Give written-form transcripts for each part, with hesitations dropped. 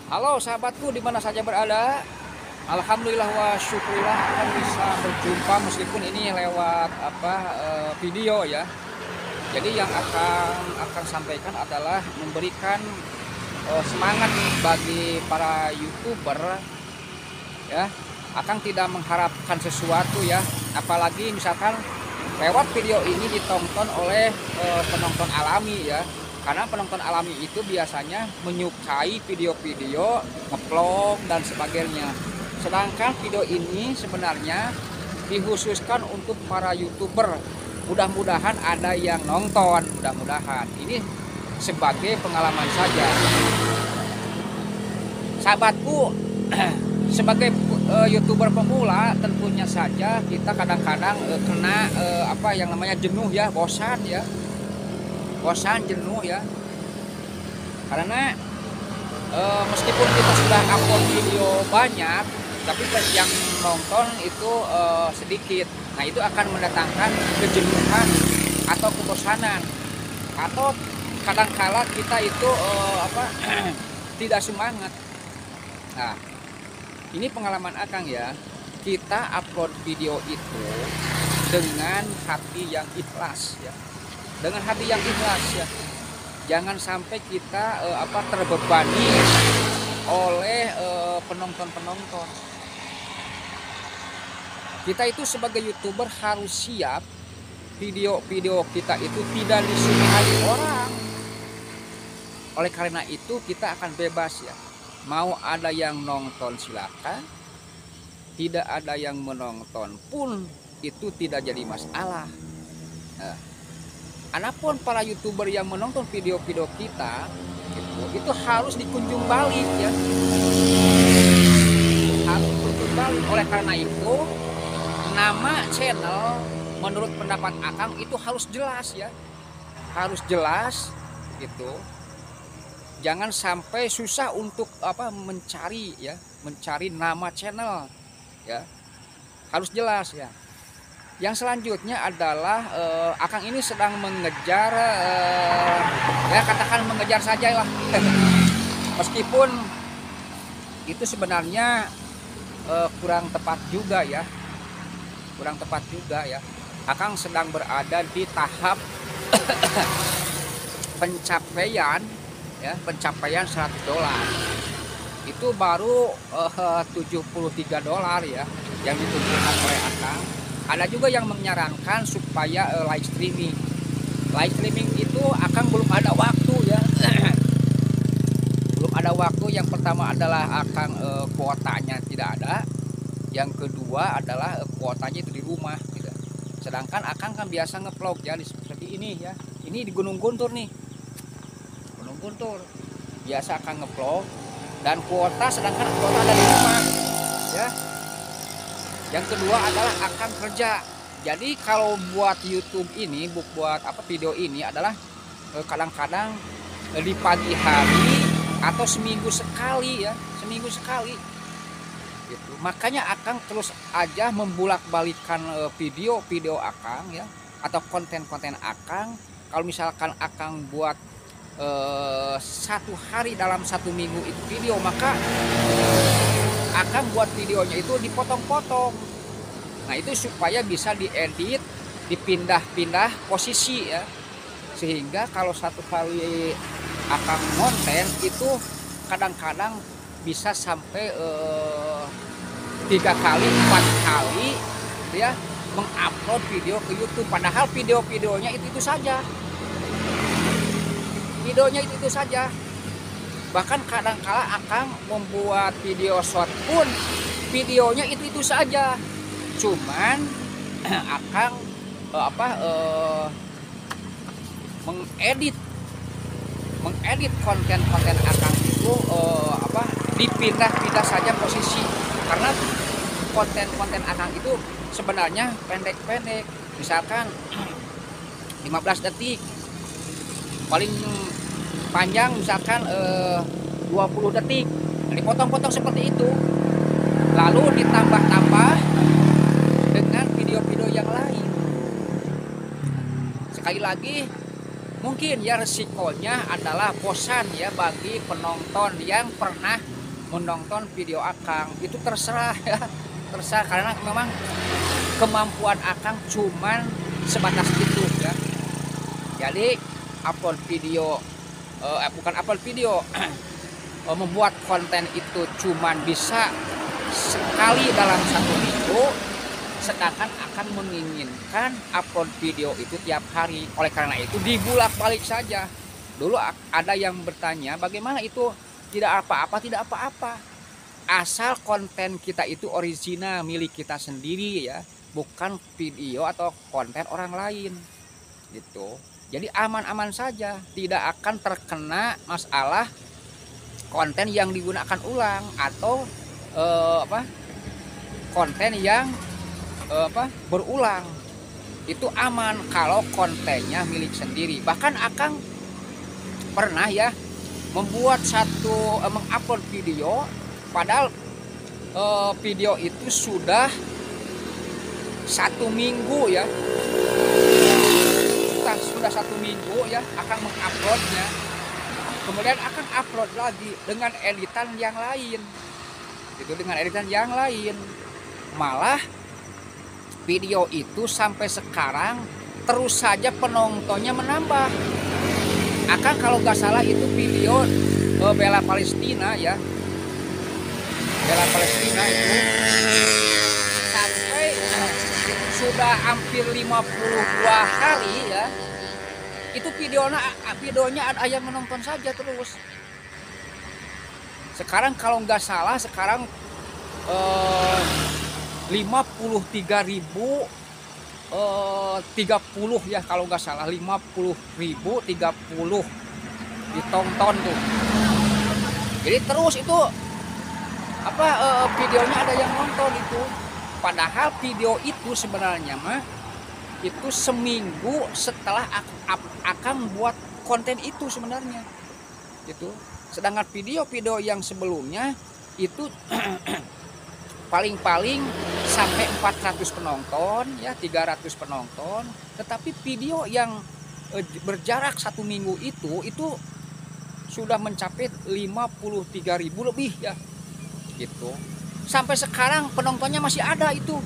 Halo sahabatku di mana saja berada. Alhamdulillah wa syukurillah akan bisa berjumpa meskipun ini lewat video ya. Jadi yang akan sampaikan adalah memberikan semangat bagi para YouTuber ya. Akan tidak mengharapkan sesuatu ya, apalagi misalkan lewat video ini ditonton oleh penonton alami ya. Karena penonton alami itu biasanya menyukai video-video ngevlog dan sebagainya. Sedangkan video ini sebenarnya dikhususkan untuk para YouTuber. Mudah-mudahan ada yang nonton, mudah-mudahan. Ini sebagai pengalaman saja. Sahabatku, sebagai YouTuber pemula tentunya saja kita kadang-kadang kena apa yang namanya jenuh ya, bosan ya. Bosan, jenuh ya, karena meskipun kita sudah upload video banyak tapi yang nonton itu sedikit. Nah itu akan mendatangkan kejenuhan atau kebosanan, atau kadangkala kita itu tidak semangat. Nah ini pengalaman Akang ya, kita upload video itu dengan hati yang ikhlas ya, dengan hati yang ikhlas ya. Jangan sampai kita terbebani oleh penonton-penonton. Kita itu sebagai YouTuber harus siap video-video kita itu tidak disukai orang. Oleh karena itu kita akan bebas ya. Mau ada yang nonton silakan, tidak ada yang menonton pun itu tidak jadi masalah. Nah, adapun para YouTuber yang menonton video-video kita itu harus dikunjung balik ya, harus dikunjung balik. Oleh karena itu nama channel menurut pendapat Akang itu harus jelas ya, harus jelas gitu. Jangan sampai susah untuk mencari ya, mencari nama channel ya, harus jelas ya. Yang selanjutnya adalah Akang ini sedang mengejar ya katakan mengejar saja lah. Meskipun itu sebenarnya kurang tepat juga ya, kurang tepat juga ya. Akang sedang berada di tahap pencapaian ya, pencapaian $100. Itu baru $73 ya yang ditentukan oleh Akang. Ada juga yang menyarankan supaya live streaming. Live streaming itu Akang belum ada waktu ya. Belum ada waktu. Yang pertama adalah Akang kuotanya tidak ada. Yang kedua adalah kuotanya itu di rumah gitu. Sedangkan Akang kan biasa ngevlog ya seperti ini ya. Ini di Gunung Guntur nih. Gunung Guntur. Biasa Akang ngevlog dan kuota, sedangkan kuota ada di rumah ya. Yang kedua adalah Akang kerja. Jadi kalau buat YouTube ini, buat video ini adalah kadang-kadang di pagi hari atau seminggu sekali ya, seminggu sekali. Gitu. Makanya Akang terus aja membulak-balikan video-video Akang ya, atau konten-konten Akang. Kalau misalkan Akang buat satu hari dalam satu minggu itu video, maka Akang buat videonya itu dipotong-potong. Nah itu supaya bisa diedit, dipindah-pindah posisi ya, sehingga kalau satu kali Akang konten itu kadang-kadang bisa sampai 3 kali 4 kali ya mengupload video ke YouTube. Padahal video-videonya itu saja, videonya itu saja. Bahkan kadang-kala Akang membuat video short pun videonya itu saja. Cuman Akang mengedit konten-konten Akang itu dipindah-pindah saja posisi. Karena konten-konten Akang itu sebenarnya pendek-pendek. Misalkan 15 detik. Paling panjang misalkan 20 detik. Dipotong-potong seperti itu, lalu ditambah-tambah dengan video-video yang lain. Sekali lagi mungkin ya resikonya adalah bosan ya bagi penonton yang pernah menonton video Akang, itu terserah ya, terserah, karena memang kemampuan Akang cuman sebatas itu ya. Jadi upload video, bukan upload video, membuat konten itu cuman bisa sekali dalam 1 minggu, sedangkan Akang menginginkan upload video itu tiap hari. Oleh karena itu dibulak-balik saja. Dulu ada yang bertanya, bagaimana itu tidak apa-apa, tidak apa-apa. Asal konten kita itu original, milik kita sendiri ya, bukan video atau konten orang lain. Gitu. Jadi aman-aman saja, tidak akan terkena masalah konten yang digunakan ulang atau konten yang berulang. Itu aman kalau kontennya milik sendiri. Bahkan Akang pernah ya membuat mengupload video, padahal video itu sudah 1 minggu ya, sudah 1 minggu ya Akang menguploadnya. Kemudian Akang upload lagi dengan editan yang lain, itu dengan editan yang lain. Malah video itu sampai sekarang terus saja penontonnya menambah. Akang kalau nggak salah itu video bela Palestina ya, bela Palestina itu sampai sudah hampir 52 hari ya, itu videonya ada yang menonton saja terus. Sekarang kalau nggak salah sekarang 53.030 ya, kalau nggak salah 50.030 ditonton tuh. Jadi terus itu videonya ada yang nonton itu. Padahal video itu sebenarnya mah itu seminggu setelah Akang buat konten itu sebenarnya itu. Sedangkan video-video yang sebelumnya itu paling-paling sampai 400 penonton ya, 300 penonton. Tetapi video yang berjarak 1 minggu itu sudah mencapai 53.000 lebih ya gitu. Sampai sekarang penontonnya masih ada itu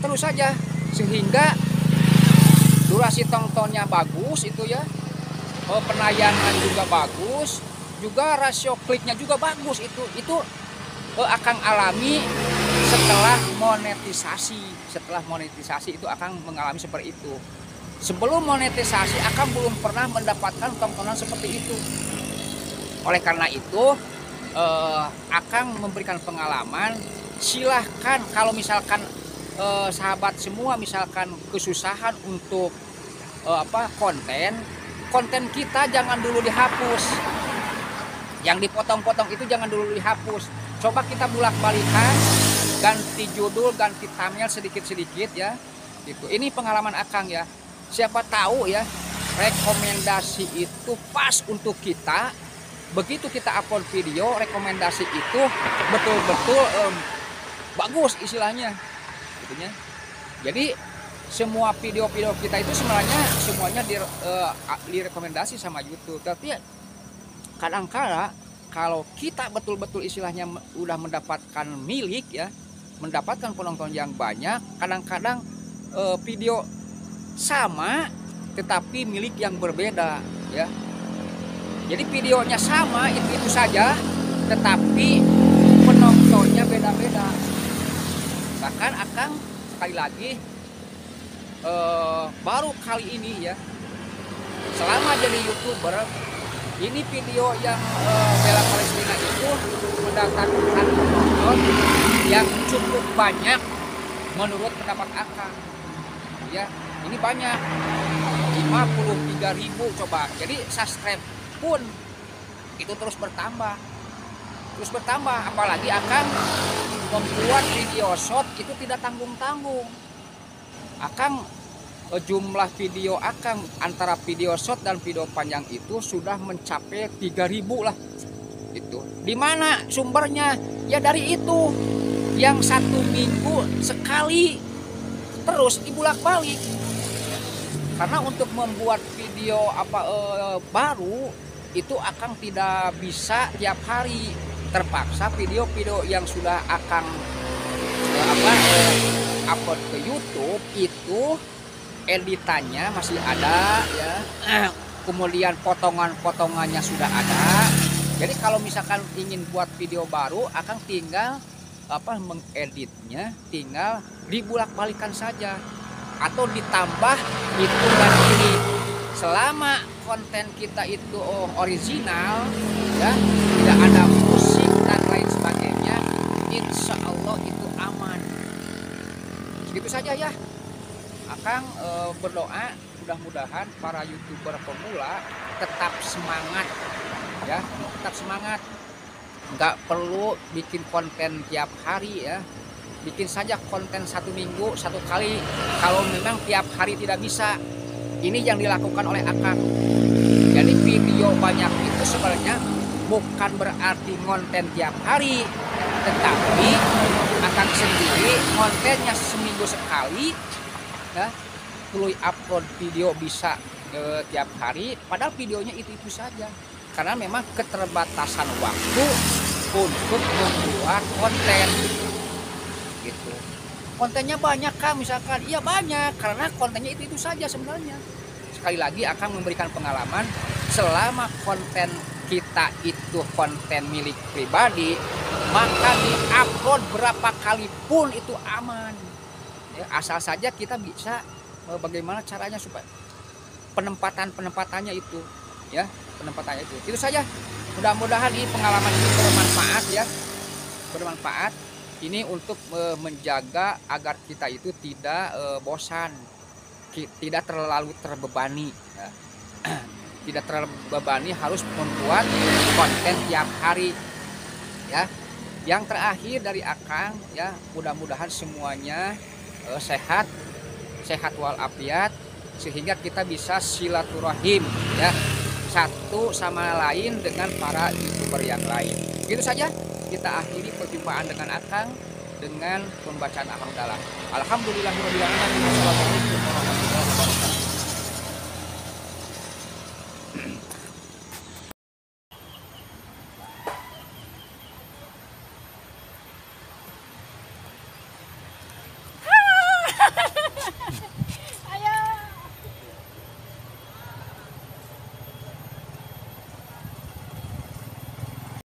terus saja, sehingga durasi tontonnya bagus itu ya, penayangan juga bagus, juga rasio kliknya juga bagus. Itu Akang alami setelah monetisasi. Setelah monetisasi itu Akang mengalami seperti itu. Sebelum monetisasi Akang belum pernah mendapatkan tontonan seperti itu. Oleh karena itu Akang memberikan pengalaman, silahkan kalau misalkan sahabat semua misalkan kesusahan untuk konten kita jangan dulu dihapus. Yang dipotong-potong itu jangan dulu dihapus. Coba kita bulak-balikan, ganti judul, ganti thumbnail sedikit-sedikit ya. Gitu. Ini pengalaman Akang ya. Siapa tahu ya rekomendasi itu pas untuk kita. Begitu kita upload video, rekomendasi itu betul-betul bagus istilahnya gitu ya. Jadi semua video-video kita itu sebenarnya semuanya direkomendasi sama YouTube. Tapi kadang-kala kalau kita betul-betul istilahnya udah mendapatkan milik ya, mendapatkan penonton yang banyak, kadang-kadang video sama tetapi milik yang berbeda ya. Jadi videonya sama itu saja, tetapi penontonnya beda-beda. Bahkan Akang sekali lagi baru kali ini ya, selama jadi YouTuber, ini video yang bela Palestina itu mendatangkan penonton yang cukup banyak menurut pendapat Akang. Ya, ini banyak 53.000 coba. Jadi subscribe pun itu terus bertambah, apalagi Akang membuat video short itu tidak tanggung-tanggung. Akang jumlah video Akang antara video short dan video panjang itu sudah mencapai 3.000 lah. Itu di mana sumbernya? Ya dari itu yang 1 minggu sekali terus dibulak-balik. Karena untuk membuat video baru itu Akang tidak bisa tiap hari. terpaksa video-video yang sudah Akang upload ke YouTube itu editannya masih ada ya. Kemudian potongan-potongannya sudah ada. Jadi kalau misalkan ingin buat video baru, Akang tinggal mengeditnya, tinggal dibulak-balikan saja atau ditambah itu dan ini. Selama konten kita itu original ya, tidak ada musik dan lain sebagainya, insya Allah itu aman. Segitu saja ya. Akang berdoa mudah-mudahan para YouTuber pemula tetap semangat ya, tetap semangat. Nggak perlu bikin konten tiap hari ya, bikin saja konten 1 minggu 1 kali. Kalau memang tiap hari tidak bisa, ini yang dilakukan oleh Akang. Jadi video banyak itu sebenarnya bukan berarti konten tiap hari, tetapi Akang sendiri kontennya seminggu sekali ya, perlu upload video bisa tiap hari, padahal videonya itu saja. Karena memang keterbatasan waktu untuk membuat konten gitu. Kontennya banyak Kang misalkan, iya banyak, karena kontennya itu saja sebenarnya. Sekali lagi akan memberikan pengalaman, selama konten kita itu konten milik pribadi, maka diupload berapa kali pun itu aman ya, asal saja kita bisa bagaimana caranya supaya penempatannya itu ya, penempatannya itu saja. Mudah-mudahan ini pengalaman ini bermanfaat ya, bermanfaat ini untuk menjaga agar kita itu tidak bosan, tidak terlalu terbebani ya. Tidak terbebani harus membuat konten tiap hari ya. Yang terakhir dari Akang ya, mudah-mudahan semuanya sehat walafiat, sehingga kita bisa silaturahim ya, satu sama lain dengan para YouTuber yang lain. Begitu saja kita akhiri perjumpaan dengan Akang dengan pembacaan alhamdulillah. Alhamdulillahirabbil alamin. Wassalamualaikum warahmatullahi wabarakatuh.